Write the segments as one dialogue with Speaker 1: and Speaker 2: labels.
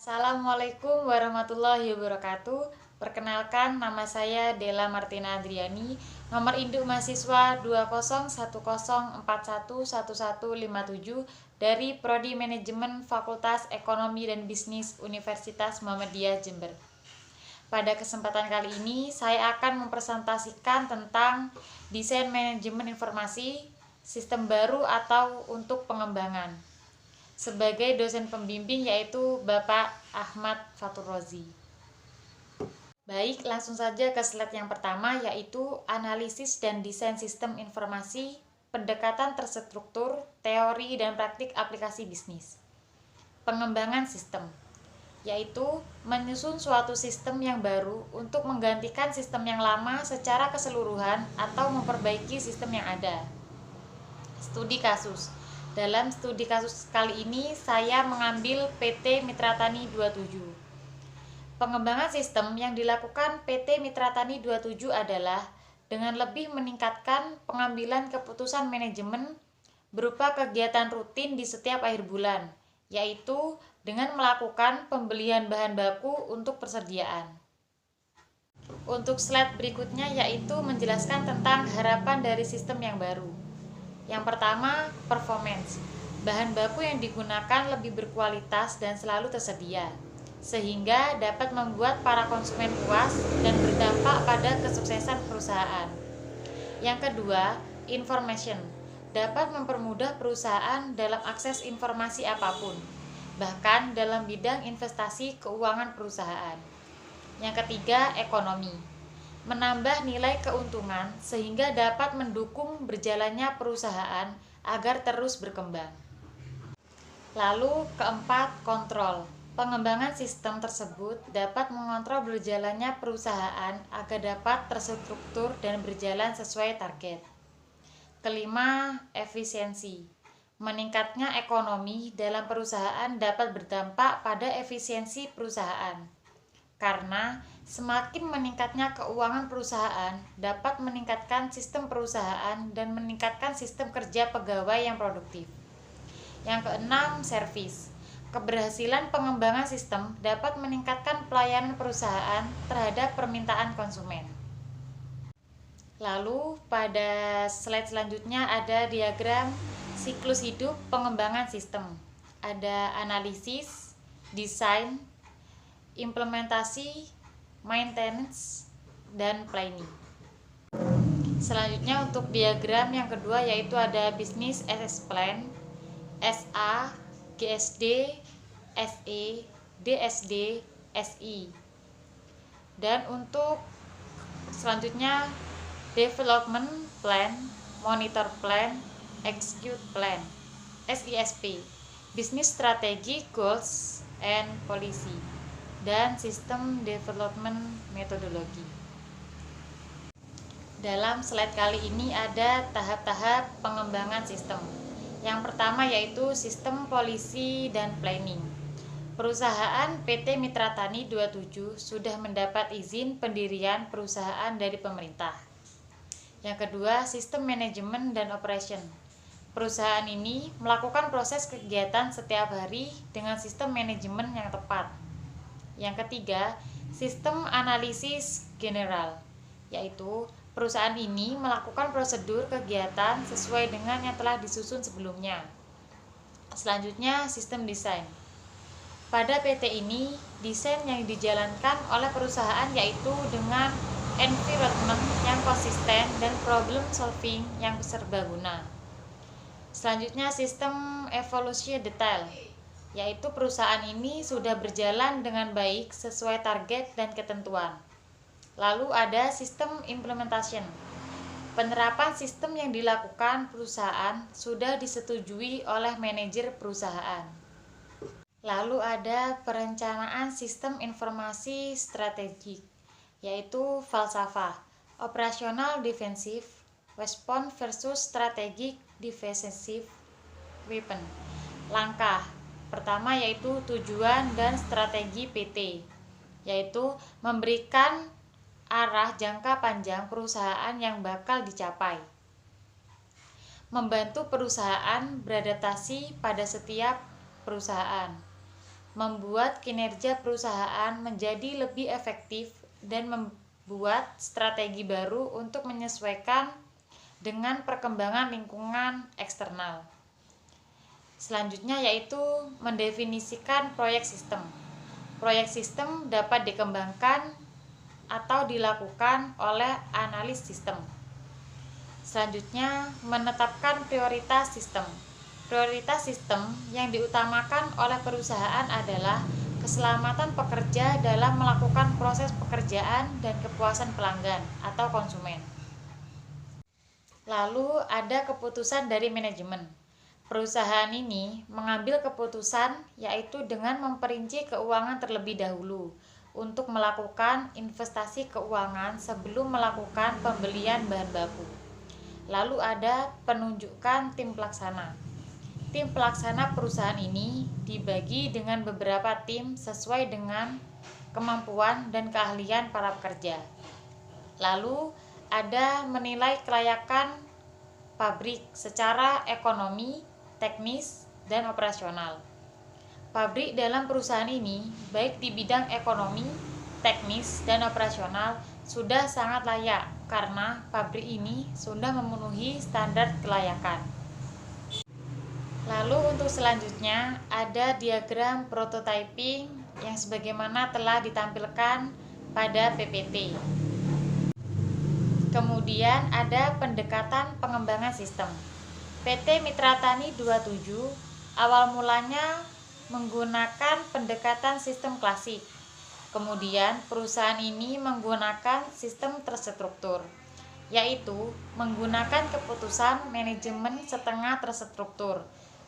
Speaker 1: Assalamualaikum warahmatullahi wabarakatuh. Perkenalkan, nama saya Della Martina Adriani, nomor induk mahasiswa 20104111157 dari Prodi Manajemen Fakultas Ekonomi dan Bisnis Universitas Muhammadiyah Jember. Pada kesempatan kali ini, saya akan mempresentasikan tentang desain manajemen informasi, sistem baru atau untuk pengembangan. Sebagai dosen pembimbing yaitu Bapak Ahmad Fatur Rozi. Baik, langsung saja ke slide yang pertama yaitu analisis dan desain sistem informasi, pendekatan terstruktur, teori dan praktik aplikasi bisnis. Pengembangan sistem yaitu menyusun suatu sistem yang baru untuk menggantikan sistem yang lama secara keseluruhan atau memperbaiki sistem yang ada. Studi kasus. Dalam studi kasus kali ini saya mengambil PT Mitra Tani 27. Pengembangan sistem yang dilakukan PT Mitra Tani 27 adalah dengan lebih meningkatkan pengambilan keputusan manajemen berupa kegiatan rutin di setiap akhir bulan, yaitu dengan melakukan pembelian bahan baku untuk persediaan. Untuk slide berikutnya yaitu menjelaskan tentang harapan dari sistem yang baru. Yang pertama, performance. Bahan baku yang digunakan lebih berkualitas dan selalu tersedia, sehingga dapat membuat para konsumen puas dan berdampak pada kesuksesan perusahaan. Yang kedua, information. Dapat mempermudah perusahaan dalam akses informasi apapun, bahkan dalam bidang investasi keuangan perusahaan. Yang ketiga, ekonomi. Menambah nilai keuntungan sehingga dapat mendukung berjalannya perusahaan agar terus berkembang. Lalu keempat, kontrol. Pengembangan sistem tersebut dapat mengontrol berjalannya perusahaan agar dapat terstruktur dan berjalan sesuai target. Kelima, efisiensi. Meningkatnya ekonomi dalam perusahaan dapat berdampak pada efisiensi perusahaan. Karena semakin meningkatnya keuangan perusahaan dapat meningkatkan sistem perusahaan dan meningkatkan sistem kerja pegawai yang produktif. Yang keenam, servis. Keberhasilan pengembangan sistem dapat meningkatkan pelayanan perusahaan terhadap permintaan konsumen. Lalu pada slide selanjutnya ada diagram siklus hidup pengembangan sistem. Ada analisis, desain, implementasi, maintenance, dan planning. Selanjutnya untuk diagram yang kedua yaitu ada business as plan, SA, GSD, SE, DSD, SI. Dan untuk selanjutnya development plan, monitor plan, execute plan, SISP, business strategy, goals and policy, dan sistem development metodologi. Dalam slide kali ini ada tahap-tahap pengembangan sistem. Yang pertama yaitu sistem polisi dan planning. Perusahaan PT Mitra Tani 27 sudah mendapat izin pendirian perusahaan dari pemerintah. Yang kedua, sistem manajemen dan operation. Perusahaan ini melakukan proses kegiatan setiap hari dengan sistem manajemen yang tepat. Yang ketiga, sistem analisis general, yaitu perusahaan ini melakukan prosedur kegiatan sesuai dengan yang telah disusun sebelumnya. Selanjutnya, sistem desain. Pada PT ini, desain yang dijalankan oleh perusahaan yaitu dengan environment yang konsisten dan problem solving yang serbaguna. Selanjutnya, sistem evolusi detail, yaitu perusahaan ini sudah berjalan dengan baik sesuai target dan ketentuan. Lalu ada sistem implementation. Penerapan sistem yang dilakukan perusahaan sudah disetujui oleh manajer perusahaan. Lalu ada perencanaan sistem informasi strategik, yaitu falsafah, operasional defensif, response versus strategic defensive weapon. Langkah pertama yaitu tujuan dan strategi PT, yaitu memberikan arah jangka panjang perusahaan yang bakal dicapai. Membantu perusahaan beradaptasi pada setiap perusahaan. membuat kinerja perusahaan menjadi lebih efektif dan membuat strategi baru untuk menyesuaikan dengan perkembangan lingkungan eksternal. Selanjutnya yaitu mendefinisikan proyek sistem. Proyek sistem dapat dikembangkan atau dilakukan oleh analis sistem. Selanjutnya, menetapkan prioritas sistem. Prioritas sistem yang diutamakan oleh perusahaan adalah keselamatan pekerja dalam melakukan proses pekerjaan dan kepuasan pelanggan atau konsumen. Lalu ada keputusan dari manajemen. Perusahaan ini mengambil keputusan yaitu dengan memperinci keuangan terlebih dahulu untuk melakukan investasi keuangan sebelum melakukan pembelian bahan baku. Lalu ada penunjukan tim pelaksana. Tim pelaksana perusahaan ini dibagi dengan beberapa tim sesuai dengan kemampuan dan keahlian para pekerja. Lalu ada menilai kelayakan pabrik secara ekonomi, teknis, dan operasional. Pabrik dalam perusahaan ini, baik di bidang ekonomi, teknis, dan operasional, sudah sangat layak karena pabrik ini sudah memenuhi standar kelayakan. Lalu untuk selanjutnya ada diagram prototyping yang sebagaimana telah ditampilkan pada PPT. Kemudian ada pendekatan pengembangan sistem. PT Mitra Tani 27 awal mulanya menggunakan pendekatan sistem klasik. Kemudian perusahaan ini menggunakan sistem terstruktur, yaitu menggunakan keputusan manajemen setengah terstruktur,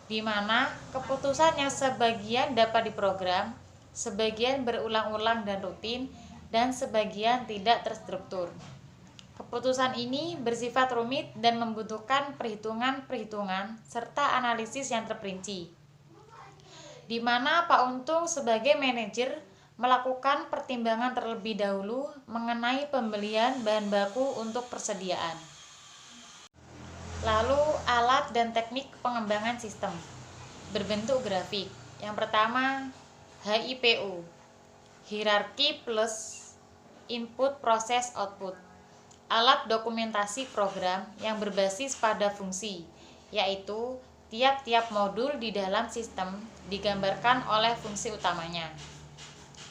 Speaker 1: di mana keputusan yang sebagian dapat diprogram, sebagian berulang-ulang dan rutin, dan sebagian tidak terstruktur. Keputusan ini bersifat rumit dan membutuhkan perhitungan-perhitungan serta analisis yang terperinci, di mana Pak Untung sebagai manajer melakukan pertimbangan terlebih dahulu mengenai pembelian bahan baku untuk persediaan. Lalu alat dan teknik pengembangan sistem berbentuk grafik. Yang pertama, HIPO, hierarki plus input proses output. Alat dokumentasi program yang berbasis pada fungsi, yaitu tiap-tiap modul di dalam sistem digambarkan oleh fungsi utamanya.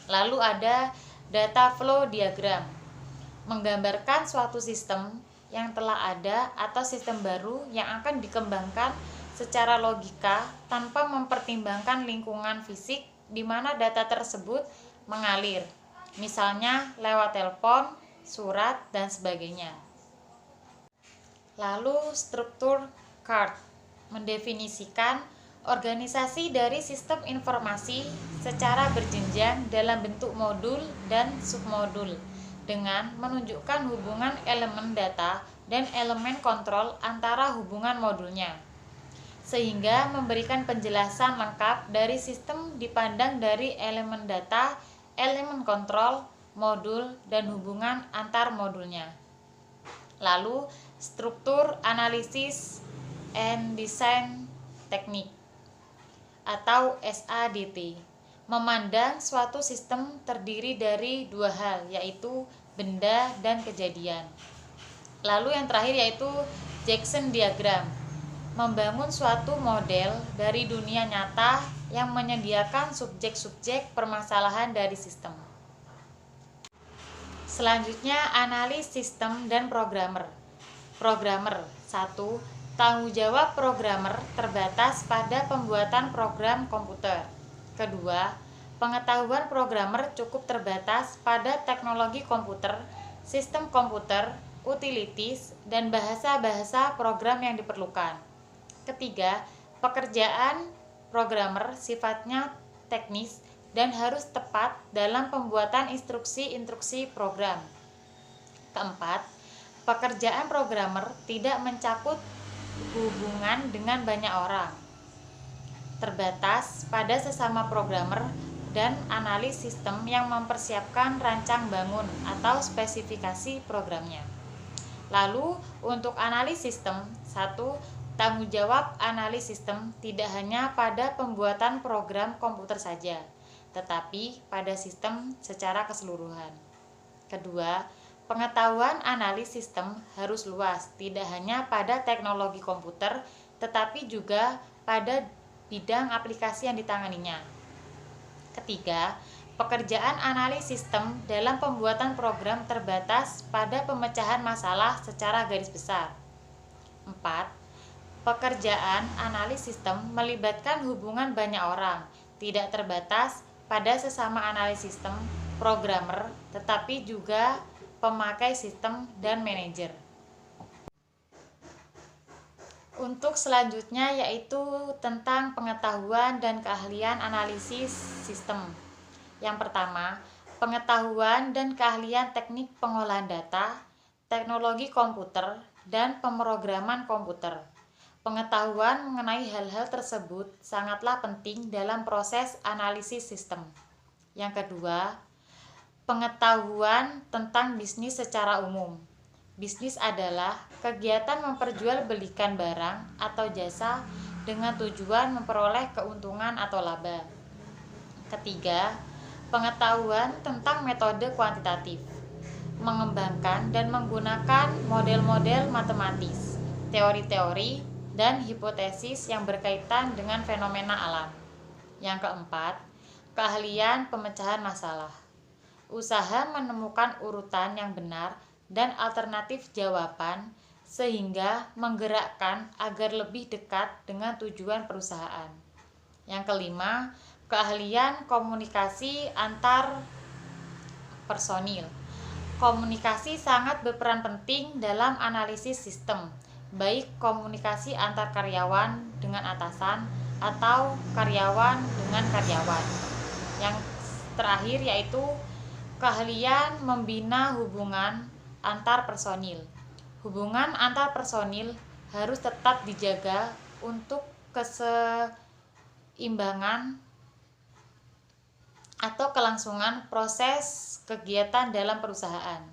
Speaker 1: Lalu ada data flow diagram, menggambarkan suatu sistem yang telah ada atau sistem baru yang akan dikembangkan secara logika tanpa mempertimbangkan lingkungan fisik di mana data tersebut mengalir, misalnya lewat telepon, surat, dan sebagainya. Lalu struktur chart mendefinisikan organisasi dari sistem informasi secara berjenjang dalam bentuk modul dan submodul dengan menunjukkan hubungan elemen data dan elemen kontrol antara hubungan modulnya, sehingga memberikan penjelasan lengkap dari sistem dipandang dari elemen data, elemen kontrol, modul, dan hubungan antar modulnya. Lalu struktur analisis and design teknik atau SADT memandang suatu sistem terdiri dari dua hal, yaitu benda dan kejadian. Lalu yang terakhir yaitu Jackson diagram, membangun suatu model dari dunia nyata yang menyediakan subjek-subjek permasalahan dari sistem. Selanjutnya analis sistem dan programmer. Programmer 1. Tanggung jawab programmer terbatas pada pembuatan program komputer. Kedua, pengetahuan programmer cukup terbatas pada teknologi komputer, sistem komputer, utilities, dan bahasa-bahasa program yang diperlukan. Ketiga, pekerjaan programmer sifatnya teknis dan harus tepat dalam pembuatan instruksi-instruksi program. Keempat, pekerjaan programmer tidak mencakup hubungan dengan banyak orang, terbatas pada sesama programmer dan analis sistem yang mempersiapkan rancang bangun atau spesifikasi programnya. Lalu untuk analis sistem, 1. Tanggung jawab analis sistem tidak hanya pada pembuatan program komputer saja, tetapi pada sistem secara keseluruhan. Kedua, pengetahuan analis sistem harus luas, tidak hanya pada teknologi komputer, tetapi juga pada bidang aplikasi yang ditanganinya. Ketiga, pekerjaan analis sistem dalam pembuatan program terbatas pada pemecahan masalah secara garis besar. 4. Pekerjaan analis sistem melibatkan hubungan banyak orang, tidak terbatas pada sesama analis sistem, programmer, tetapi juga pemakai sistem dan manajer. Untuk selanjutnya yaitu tentang pengetahuan dan keahlian analisis sistem. Yang pertama, pengetahuan dan keahlian teknik pengolahan data, teknologi komputer, dan pemrograman komputer. Pengetahuan mengenai hal-hal tersebut sangatlah penting dalam proses analisis sistem. Yang kedua, pengetahuan tentang bisnis secara umum. Bisnis adalah kegiatan memperjualbelikan barang atau jasa dengan tujuan memperoleh keuntungan atau laba. Ketiga, pengetahuan tentang metode kuantitatif. Mengembangkan dan menggunakan model-model matematis, teori-teori, dan hipotesis yang berkaitan dengan fenomena alam. Yang keempat, keahlian pemecahan masalah. Usaha menemukan urutan yang benar dan alternatif jawaban sehingga menggerakkan agar lebih dekat dengan tujuan perusahaan. Yang kelima, keahlian komunikasi antar personil. Komunikasi sangat berperan penting dalam analisis sistem, baik komunikasi antar karyawan dengan atasan atau karyawan dengan karyawan. Yang terakhir yaitu keahlian membina hubungan antar personil. Hubungan antar personil harus tetap dijaga untuk keseimbangan atau kelangsungan proses kegiatan dalam perusahaan.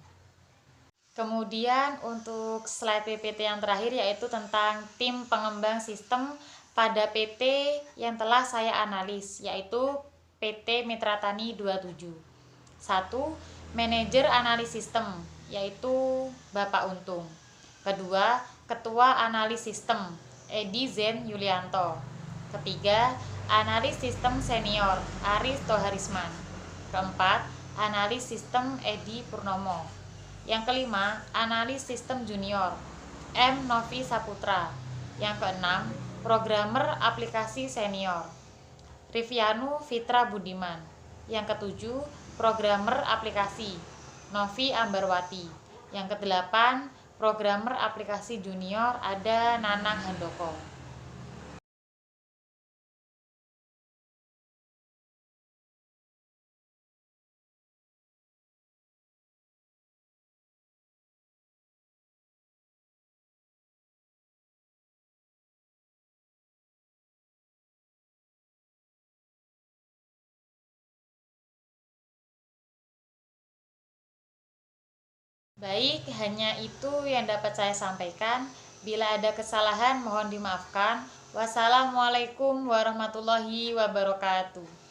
Speaker 1: Kemudian untuk slide PPT yang terakhir yaitu tentang tim pengembang sistem pada PT yang telah saya analis, yaitu PT Mitra Tani 27. 1. Manajer analis sistem, yaitu Bapak Untung. Kedua, Ketua Analis Sistem, Edi Zen Yulianto. Ketiga, Analis Sistem Senior, Aris Toharisman. Keempat, Analis Sistem Edi Purnomo. Yang kelima, Analis Sistem Junior, M. Novi Saputra. Yang keenam, Programmer Aplikasi Senior, Rivianu Fitra Budiman. Yang ketujuh, Programmer Aplikasi, Novi Ambarwati. Yang kedelapan, Programmer Aplikasi Junior, ada Nanang Handoko. Baik, hanya itu yang dapat saya sampaikan. Bila ada kesalahan mohon dimaafkan. Wassalamualaikum warahmatullahi wabarakatuh.